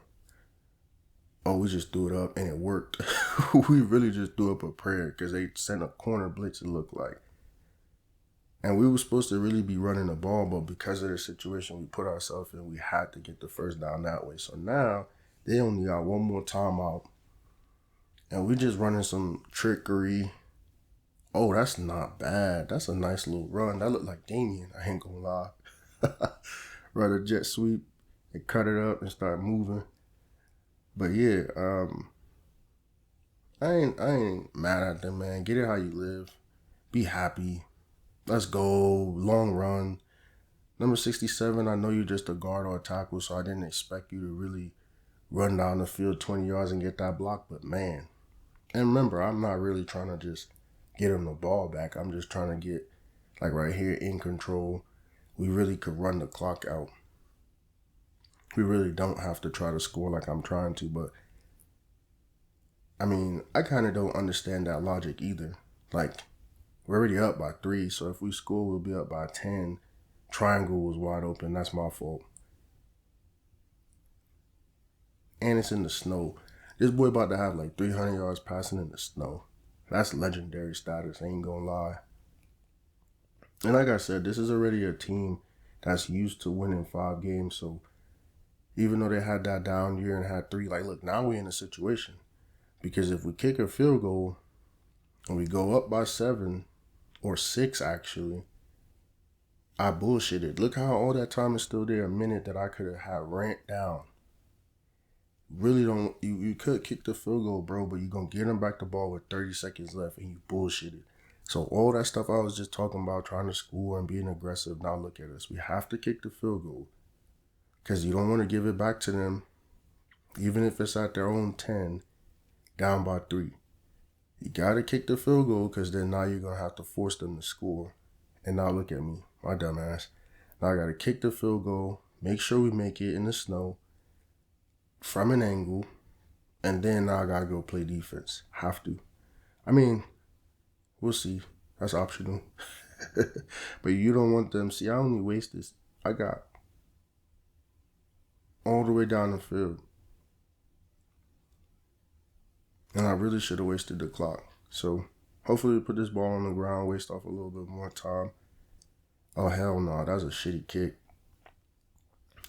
Oh, we just threw it up and it worked. We really just threw up a prayer because they sent a corner blitz, it looked like. And we were supposed to really be running the ball, but because of the situation we put ourselves in, we had to get the first down that way. So now they only got one more timeout. And we just running some trickery. Oh, that's not bad. That's a nice little run. That looked like Damien, I ain't gonna lie. Run a jet sweep and cut it up and start moving. But yeah, I ain't mad at them, man. Get it how you live. Be happy. Let's go. Long run. Number 67, I know you're just a guard or a tackle, so I didn't expect you to really run down the field 20 yards and get that block. But man, and remember, I'm not really trying to just get him the ball back. I'm just trying to get, like right here, in control. We really could run the clock out. We really don't have to try to score like I'm trying to, but I mean, I kind of don't understand that logic either. Like, we're already up by 3, so if we score, we'll be up by 10. Triangle was wide open. That's my fault. And it's in the snow. This boy about to have like 300 yards passing in the snow. That's legendary status, I ain't gonna lie. And like I said, this is already a team that's used to winning 5 games, so even though they had that down year and had 3, like, look, now we're in a situation. Because if we kick a field goal and we go up by 7 or 6, actually, I bullshitted. Look how all that time is still there. A minute that I could have had ramped down. Really don't. You could kick the field goal, bro, but you're going to get them back the ball with 30 seconds left and you bullshitted. So all that stuff I was just talking about, trying to score and being aggressive, now look at us. We have to kick the field goal because you don't want to give it back to them, even if it's at their own 10, down by 3. You got to kick the field goal because then now you're going to have to force them to score. And now look at me, my dumb ass. Now I got to kick the field goal, make sure we make it in the snow from an angle, and then now I got to go play defense. Have to. I mean, we'll see. That's optional. But you don't want them. See, I only waste this. I got all the way down the field. And I really should have wasted the clock. So hopefully we put this ball on the ground, waste off a little bit more time. Oh, hell no. That was a shitty kick.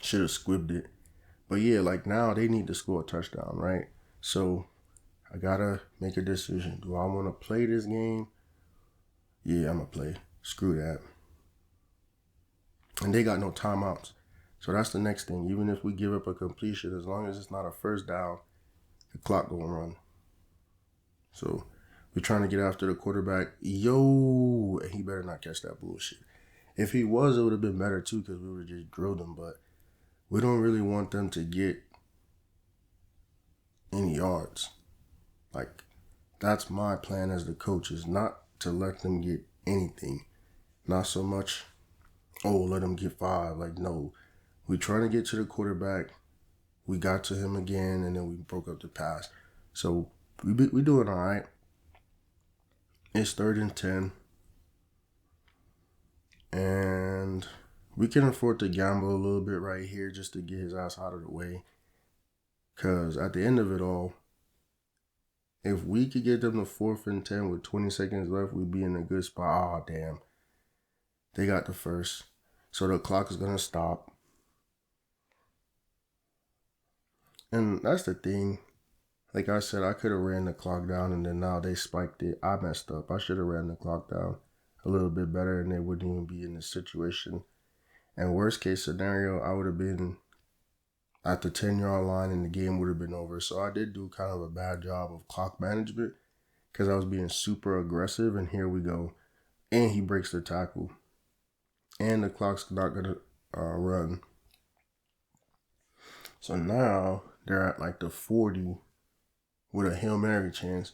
Should have squibbed it. But yeah, like now they need to score a touchdown, right? So I got to make a decision. Do I want to play this game? Yeah, I'm going to play. Screw that. And they got no timeouts. So that's the next thing. Even if we give up a completion, as long as it's not a first down, the clock going to run. So we're trying to get after the quarterback. Yo, and he better not catch that bullshit. If he was, it would have been better too because we would have just drilled him. But we don't really want them to get any yards. Like, that's my plan as the coach, is not to let them get anything. Not so much, oh, let them get 5. Like, no. We trying to get to the quarterback. We got to him again, and then we broke up the pass. So we doing all right. It's 3rd and 10. And we can afford to gamble a little bit right here just to get his ass out of the way. Because at the end of it all, if we could get them to 4th and 10 with 20 seconds left, we'd be in a good spot. Oh, damn. They got the first. So the clock is going to stop. And that's the thing. Like I said, I could have ran the clock down, and then now they spiked it. I messed up. I should have ran the clock down a little bit better, and they wouldn't even be in this situation. And worst case scenario, I would have been at the 10-yard line, and the game would have been over. So I did do kind of a bad job of clock management because I was being super aggressive, and here we go. And he breaks the tackle. And the clock's not going to run. So now they're at like the 40 with a Hail Mary chance.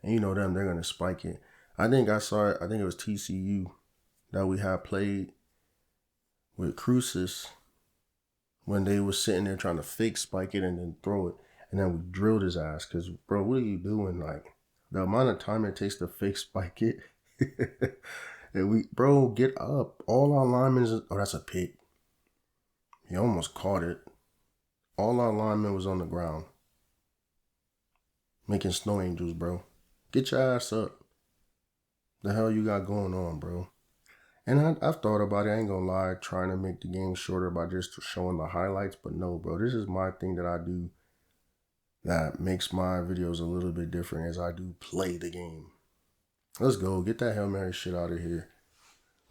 And you know them, they're going to spike it. I think I saw it. I think it was TCU that we had played with Crucis when they was sitting there trying to fake spike it and then throw it. And then we drilled his ass. Because, bro, what are you doing? Like, the amount of time it takes to fake spike it. And bro, get up. All our linemen oh, that's a pick. He almost caught it. All our linemen was on the ground. Making snow angels, bro. Get your ass up. The hell you got going on, bro? And I've thought about it, I ain't gonna lie, trying to make the game shorter by just showing the highlights, but no, bro, this is my thing that I do that makes my videos a little bit different as I do play the game. Let's go, get that Hail Mary shit out of here.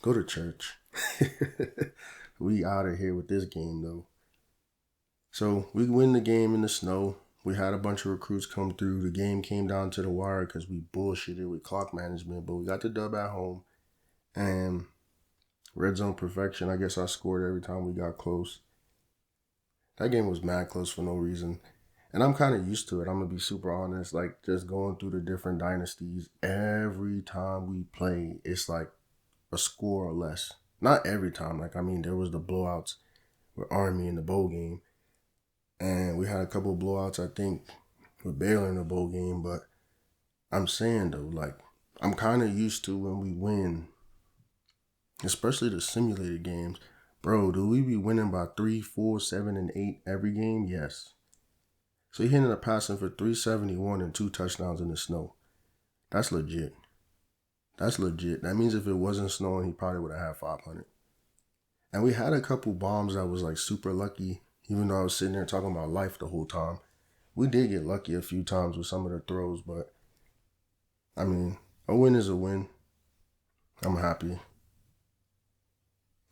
Go to church. We out of here with this game, though. So, we win the game in the snow. We had a bunch of recruits come through. The game came down to the wire because we bullshitted with clock management, but we got the dub at home. And red zone perfection. I guess I scored every time we got close. That game was mad close for no reason. And I'm kind of used to it. I'm going to be super honest. Like, just going through the different dynasties, every time we play, it's like a score or less. Not every time. Like, I mean, there was the blowouts with Army in the bowl game. And we had a couple of blowouts, I think, with Baylor in the bowl game. But I'm saying, though, like, I'm kind of used to when we win, especially the simulated games. Bro, do we be winning by 3, 4, 7, and 8 every game? Yes. So he ended up passing for 371 and 2 touchdowns in the snow. That's legit. That's legit. That means if it wasn't snowing, he probably would have had 500. And we had a couple bombs that was like super lucky, even though I was sitting there talking about life the whole time. We did get lucky a few times with some of the throws, but I mean, a win is a win. I'm happy.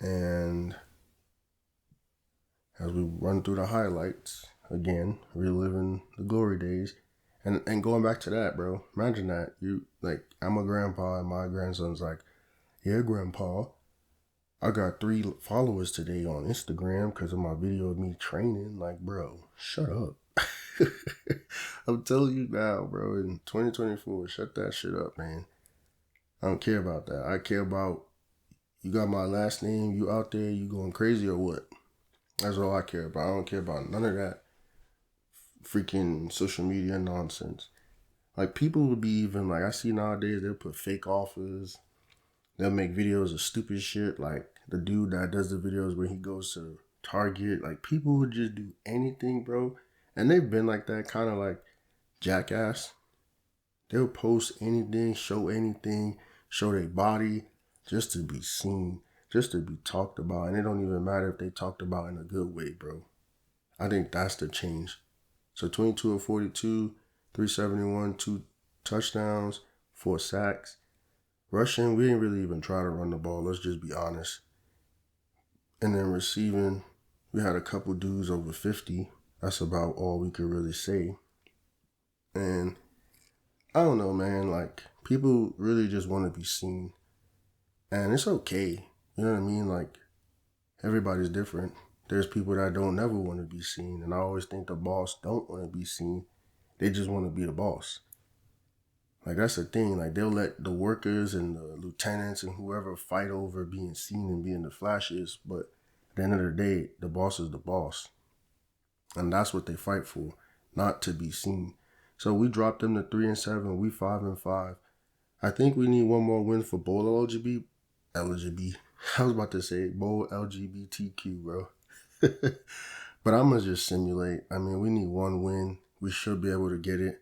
And as we run through the highlights, again, reliving the glory days. And going back to that, bro, imagine that. You, like, I'm a grandpa and my grandson's like, yeah, grandpa, I got 3 followers today on Instagram because of my video of me training. Like, bro, shut up. I'm telling you now, bro, in 2024, shut that shit up, man. I don't care about that. I care about, you got my last name, you out there, you going crazy or what? That's all I care about. I don't care about none of that freaking social media nonsense. Like, people would be even, like, I see nowadays, they'll put fake offers. They'll make videos of stupid shit, like the dude that does the videos where he goes to Target. Like, people would just do anything, bro. And they've been like that, kind of like Jackass. They'll post anything, show their body, just to be seen, just to be talked about. And it don't even matter if they talked about in a good way, bro. I think that's the change. So 22 of 42, 371, 2 touchdowns, 4 sacks. Rushing, we didn't really even try to run the ball. Let's just be honest. And then receiving, we had a couple dudes over 50. That's about all we could really say. And I don't know, man. Like, people really just want to be seen. And it's okay. You know what I mean? Like, everybody's different. There's people that don't never want to be seen. And I always think the boss don't want to be seen. They just want to be the boss. Like, that's the thing. Like, they'll let the workers and the lieutenants and whoever fight over being seen and being the flashiest. But the end of the day, the boss is the boss. And that's what they fight for, not to be seen. So we dropped them to 3-7. We 5-5. I think we need one more win for bowl LGBT. I was about to say bowl LGBTQ, bro. But I'm gonna just simulate. I mean, we need one win. We should be able to get it.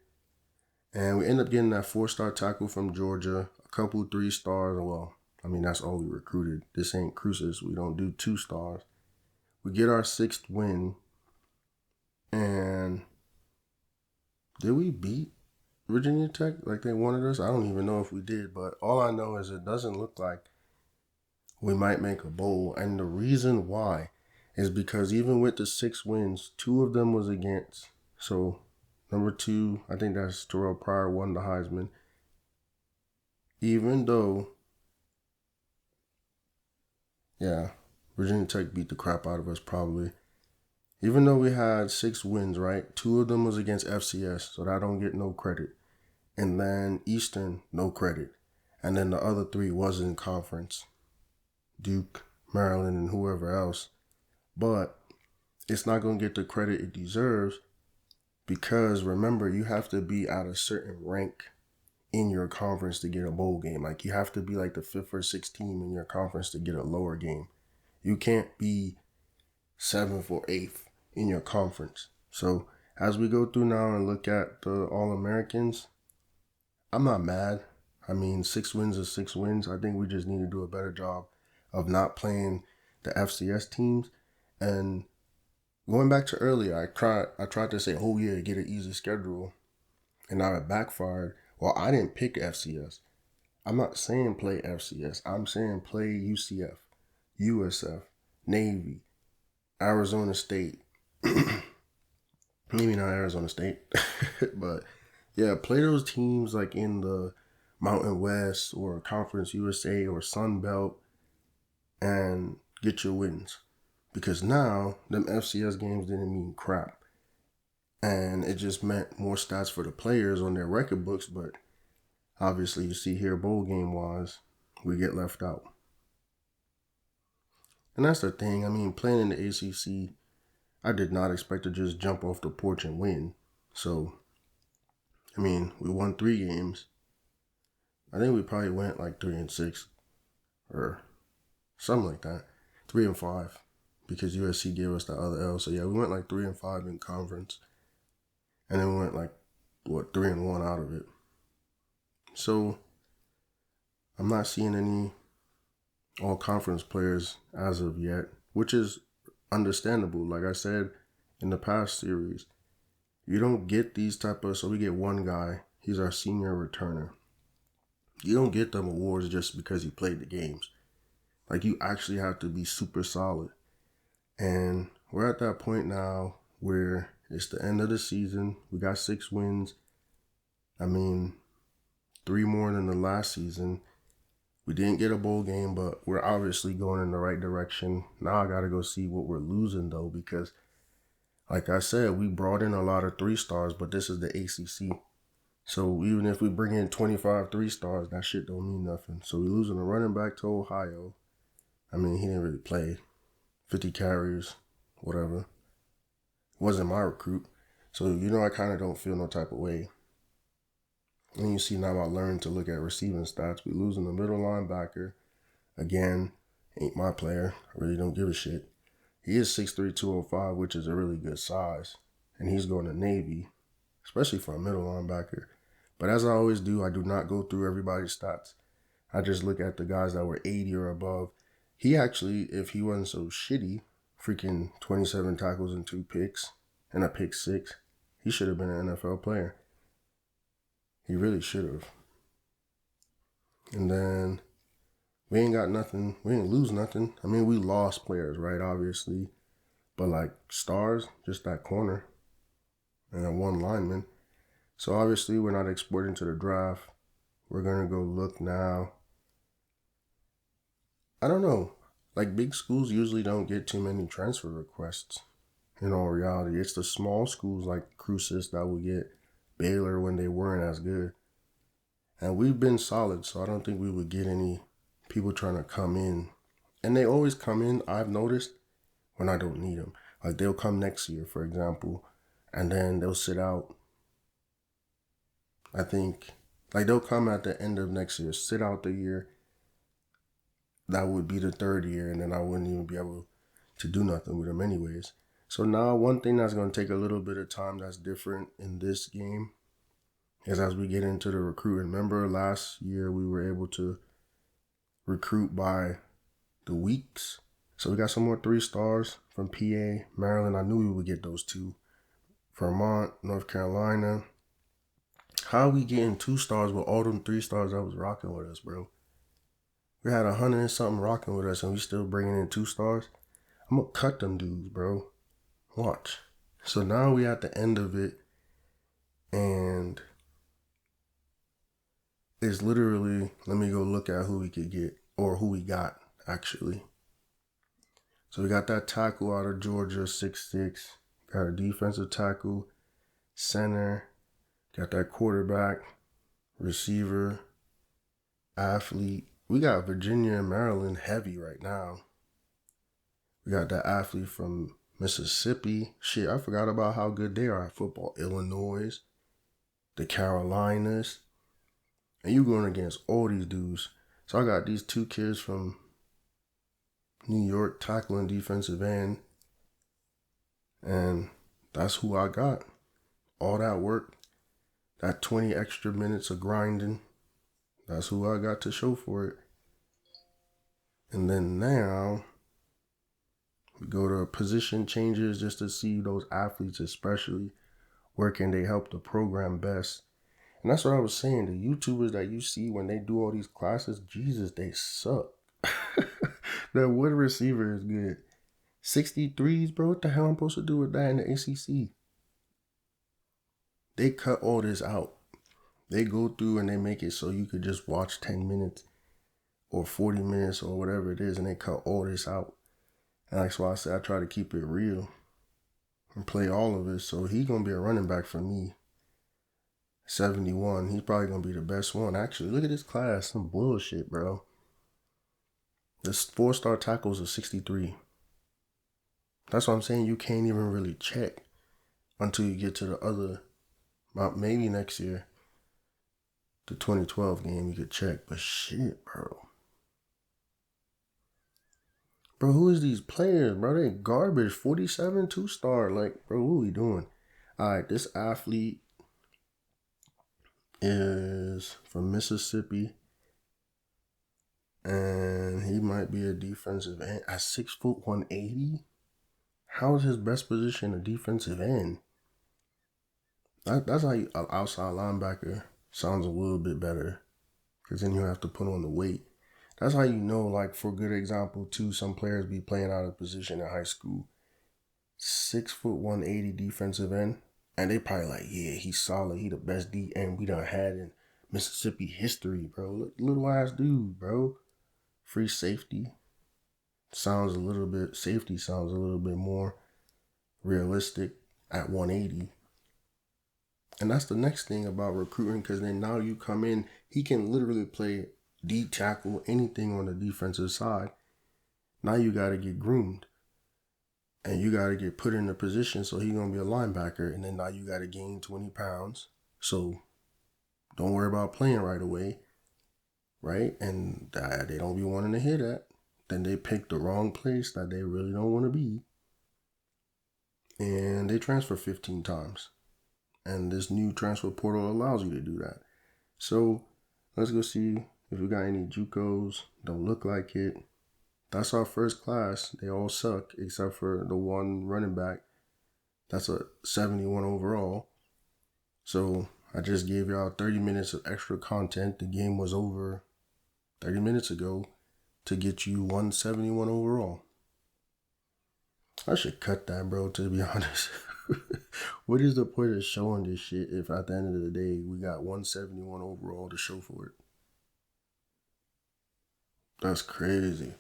And we end up getting that 4-star tackle from Georgia, a couple 3-stars. Well, I mean, that's all we recruited. This ain't Cruces. We don't do 2 stars. We get our 6th win. And did we beat Virginia Tech like they wanted us? I don't even know if we did, but all I know is it doesn't look like we might make a bowl. And the reason why is because even with the 6 wins, 2 of them was against. So number 2, I think that's Terrell Pryor, won the Heisman. Even though, yeah, Virginia Tech beat the crap out of us probably. Even though we had 6 wins, right? 2 of them was against FCS, so that don't get no credit. And then Eastern, no credit. And then the other 3 was in conference. Duke, Maryland, and whoever else. But it's not going to get the credit it deserves because, remember, you have to be at a certain rank in your conference to get a bowl game. Like, you have to be like the 5th or 6th team in your conference to get a lower game. You can't be 7th or 8th in your conference. So as we go through now and look at the All-Americans, I'm not mad. I mean, 6 wins is 6 wins. I think we just need to do a better job of not playing the FCS teams. And going back to earlier, I tried to say, oh yeah, get an easy schedule. And now it backfired. Well, I didn't pick FCS. I'm not saying play FCS. I'm saying play UCF, USF, Navy, Arizona State. Maybe not Arizona State. But yeah, play those teams like in the Mountain West or Conference USA or Sun Belt and get your wins. Because now, them FCS games didn't mean crap. And it just meant more stats for the players on their record books, but obviously you see here bowl game-wise, we get left out. And that's the thing. I mean, playing in the ACC, I did not expect to just jump off the porch and win. So, I mean, we won 3 games. I think we probably went like 3-6 or something like that. 3-5 because USC gave us the other L. So, yeah, we went like 3-5 in conference. And then we went like, 3-1 out of it. So, I'm not seeing any all-conference players as of yet, which is understandable. Like I said in the past series, you don't get these type of, so we get one guy, he's our senior returner. You don't get them awards just because he played the games. Like, you actually have to be super solid. And we're at that point now where it's the end of the season. We got 6 wins. I mean, 3 more than the last season. We didn't get a bowl game, but we're obviously going in the right direction. Now I got to go see what we're losing, though, because, like I said, we brought in a lot of 3-stars, but this is the ACC. So even if we bring in 25 3-stars, that shit don't mean nothing. So we're losing a running back to Ohio. I mean, he didn't really play. 50 carries, whatever. Wasn't my recruit. So, I kind of don't feel no type of way. And you see now I learned to look at receiving stats. We losing a middle linebacker. Again, ain't my player. I really don't give a shit. He is 6'3", 205, which is a really good size. And he's going to Navy, especially for a middle linebacker. But as I always do, I do not go through everybody's stats. I just look at the guys that were 80 or above. He actually, if he wasn't so shitty, freaking 27 tackles and 2 picks and a pick 6, he should have been an NFL player. He really should have. And then we ain't got nothing. We ain't lose nothing. I mean, we lost players, right, obviously. But like stars, just that corner and a 1 lineman. So obviously we're not exporting to the draft. We're going to go look now. I don't know. Like, big schools usually don't get too many transfer requests. In all reality, it's the small schools like Cruces that will get Baylor when they weren't as good. And we've been solid, so I don't think we would get any people trying to come in. And they always come in, I've noticed, when I don't need them. Like they'll come next year, for example, and then they'll sit out. I think like they'll come at the end of next year, sit out the year. That would be the third year, and then I wouldn't even be able to do nothing with them anyways. So now one thing that's going to take a little bit of time that's different in this game is as we get into the recruiting. Remember last year we were able to recruit by the weeks. So we got some more 3-stars from PA, Maryland. I knew we would get those 2. Vermont, North Carolina. How are we getting 2-stars with all them 3-stars that was rocking with us, bro? We had 100 and something rocking with us and we still bringing in 2-stars. I'm going to cut them dudes, bro. Watch. So now we at the end of it, and it's literally, let me go look at who we could get, or who we got, actually. So we got that tackle out of Georgia, 6'6". Got a defensive tackle, center. Got that quarterback, receiver, athlete. We got Virginia and Maryland heavy right now. We got that athlete from Mississippi. Shit, I forgot about how good they are at football. Illinois, the Carolinas. And you going against all these dudes. So I got these 2 kids from New York tackling defensive end. And that's who I got. All that work, that 20 extra minutes of grinding, that's who I got to show for it. And then now, we go to position changes just to see those athletes especially, where can they help the program best. And that's what I was saying, the YouTubers that you see when they do all these classes, Jesus, they suck. That one receiver is good. 63s, bro, what the hell I'm supposed to do with that in the ACC? They cut all this out. They go through and they make it so you could just watch 10 minutes or 40 minutes or whatever it is, and they cut all this out. And that's why I said I try to keep it real and play all of it. So he's going to be a running back for me. 71. He's probably going to be the best one. Actually, look at this class. Some bullshit, bro. This 4-star tackles are 63. That's what I'm saying. You can't even really check until you get to the other, maybe next year, the 2012 game, you could check. But shit, bro. Bro, who is these players, bro? They garbage. 47, 2-star. Like, bro, what are we doing? All right, this athlete is from Mississippi. And he might be a defensive end. At 6 foot 180? How is his best position a defensive end? That's how an outside linebacker sounds a little bit better. Because then you have to put on the weight. That's how you know, like, for good example, too, some players be playing out of position in high school. 6 foot 180 defensive end. And they probably like, yeah, he's solid. He the best D end we done had in Mississippi history, bro. Look, little ass dude, bro. Free safety. Safety sounds a little bit more realistic at 180. And that's the next thing about recruiting, because then now you come in, he can literally play D tackle, anything on the defensive side. Now you got to get groomed. And you got to get put in a position so he's going to be a linebacker. And then now you got to gain 20 pounds. So don't worry about playing right away. Right? And they don't be wanting to hear that. Then they pick the wrong place that they really don't want to be. And they transfer 15 times. And this new transfer portal allows you to do that. So let's go see if we got any JUCOs. Don't look like it. That's our first class. They all suck except for the one running back. That's a 71 overall. So I just gave y'all 30 minutes of extra content. The game was over 30 minutes ago to get you 171 overall. I should cut that, bro, to be honest. What is the point of showing this shit if at the end of the day we got 171 overall to show for it? That's crazy.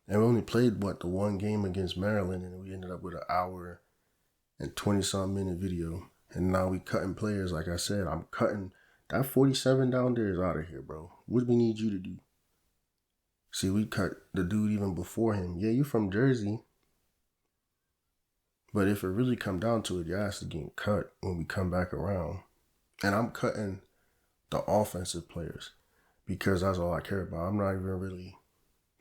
And we only played, the one game against Maryland, and we ended up with an hour and 20-something minute video. And now we cutting players. Like I said, I'm cutting. That 47 down there is out of here, bro. What do we need you to do? See, we cut the dude even before him. Yeah, you from Jersey. But if it really come down to it, your ass is getting cut when we come back around. And I'm cutting the offensive players because that's all I care about. I'm not even really,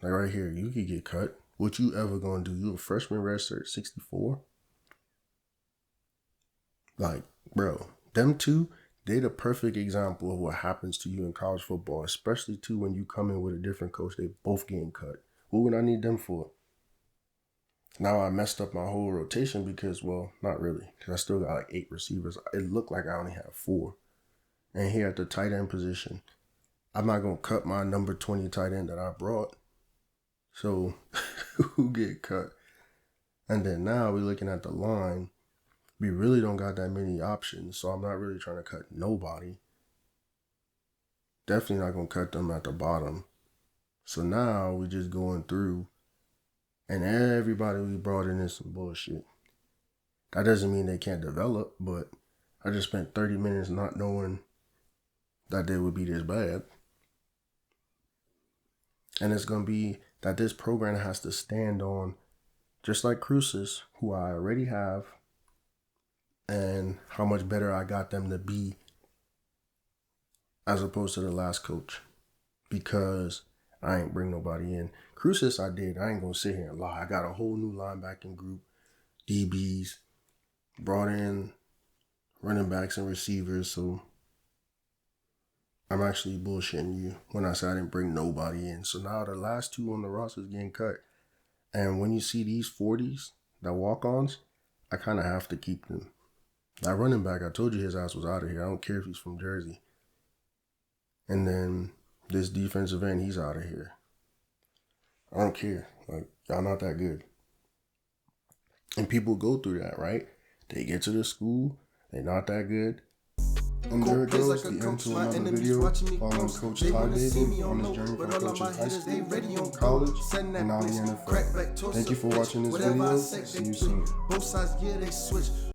like right here, you could get cut. What you ever gonna do? You a freshman redshirt 64? Like, bro, them two, they the perfect example of what happens to you in college football, especially too when you come in with a different coach. They both getting cut. What would I need them for? Now I messed up my whole rotation because, well, not really, because I still got like 8 receivers. It looked like I only have 4. And here at the tight end position, I'm not going to cut my number 20 tight end that I brought. So who get cut? And then now we're looking at the line. We really don't got that many options, so I'm not really trying to cut nobody. Definitely not going to cut them at the bottom. So now we're just going through, and everybody we brought in is some bullshit. That doesn't mean they can't develop, but I just spent 30 minutes not knowing that they would be this bad. And it's going to be that this program has to stand on, just like Cruces, who I already have, and how much better I got them to be as opposed to the last coach. Because I ain't bring nobody in. Cruces I did. I ain't going to sit here and lie. I got a whole new linebacking group, DBs, brought in running backs and receivers, so I'm actually bullshitting you when I say I didn't bring nobody in. So now the last 2 on the roster is getting cut. And when you see these 40s, that walk-ons, I kind of have to keep them. That running back, I told you his ass was out of here. I don't care if he's from Jersey. And then this defensive end, he's out of here. I don't care. Like, y'all not that good. And people go through that, right? They get to the school, they're not that good. And there it goes, the end to another video following Coach Ty David on his journey from coaching high school, college, and now the NFL. Thank you for watching this video. See you soon.